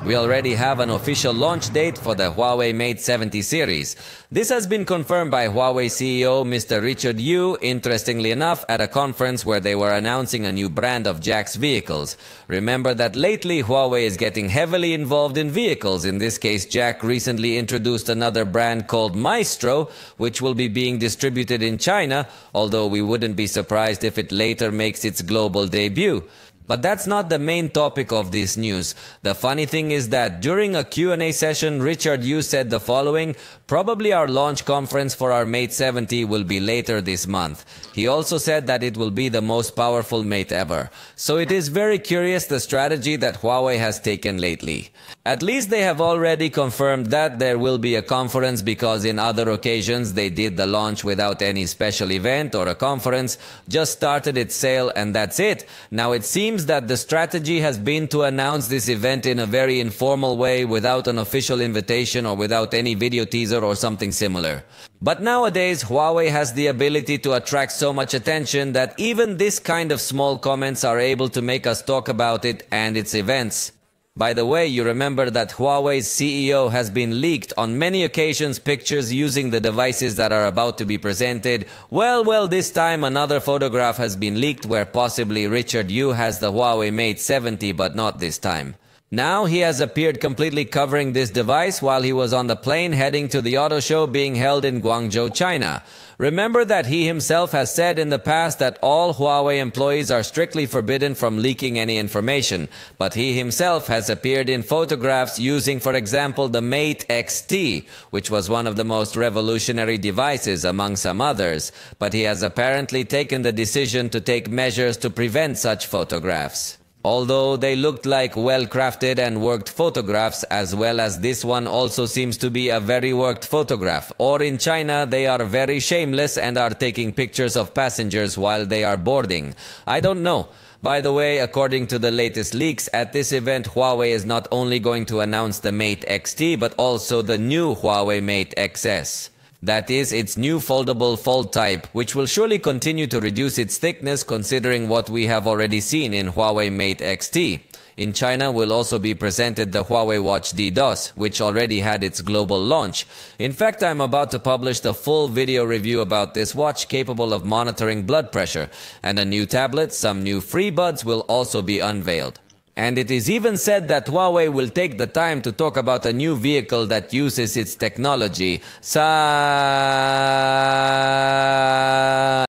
We already have an official launch date for the Huawei Mate 70 series. This has been confirmed by Huawei CEO Mr. Richard Yu, interestingly enough, at a conference where they were announcing a new brand of Jack's vehicles. Remember that lately Huawei is getting heavily involved in vehicles. In this case, Jack recently introduced another brand called Maestro, which will be being distributed in China, although we wouldn't be surprised if it later makes its global debut. But that's not the main topic of this news. The funny thing is that during a Q&A session, Richard Yu said the following: probably our launch conference for our Mate 70 will be later this month. He also said that it will be the most powerful Mate ever. So it is very curious the strategy that Huawei has taken lately. At least they have already confirmed that there will be a conference, because in other occasions they did the launch without any special event or a conference, just started its sale and that's it. Now it seems that the strategy has been to announce this event in a very informal way, without an official invitation or without any video teaser or something similar. But nowadays Huawei has the ability to attract so much attention that even this kind of small comments are able to make us talk about it and its events. By the way, you remember that Huawei's CEO has been leaked on many occasions pictures using the devices that are about to be presented. Well, this time another photograph has been leaked where possibly Richard Yu has the Huawei Mate 70, but not this time. Now he has appeared completely covering this device while he was on the plane heading to the auto show being held in Guangzhou, China. Remember that he himself has said in the past that all Huawei employees are strictly forbidden from leaking any information, but he himself has appeared in photographs using, for example, the Mate XT, which was one of the most revolutionary devices among some others, but he has apparently taken the decision to take measures to prevent such photographs. Although they looked like well-crafted and worked photographs, as well as this one also seems to be a very worked photograph. Or in China, they are very shameless and are taking pictures of passengers while they are boarding. I don't know. By the way, according to the latest leaks, at this event Huawei is not only going to announce the Mate XT, but also the new Huawei Mate XS. That is, its new foldable fold type, which will surely continue to reduce its thickness considering what we have already seen in Huawei Mate XT. In China will also be presented the Huawei Watch DDoS, which already had its global launch. In fact, I'm about to publish the full video review about this watch capable of monitoring blood pressure, and a new tablet, some new free buds will also be unveiled. And it is even said that Huawei will take the time to talk about a new vehicle that uses its technology.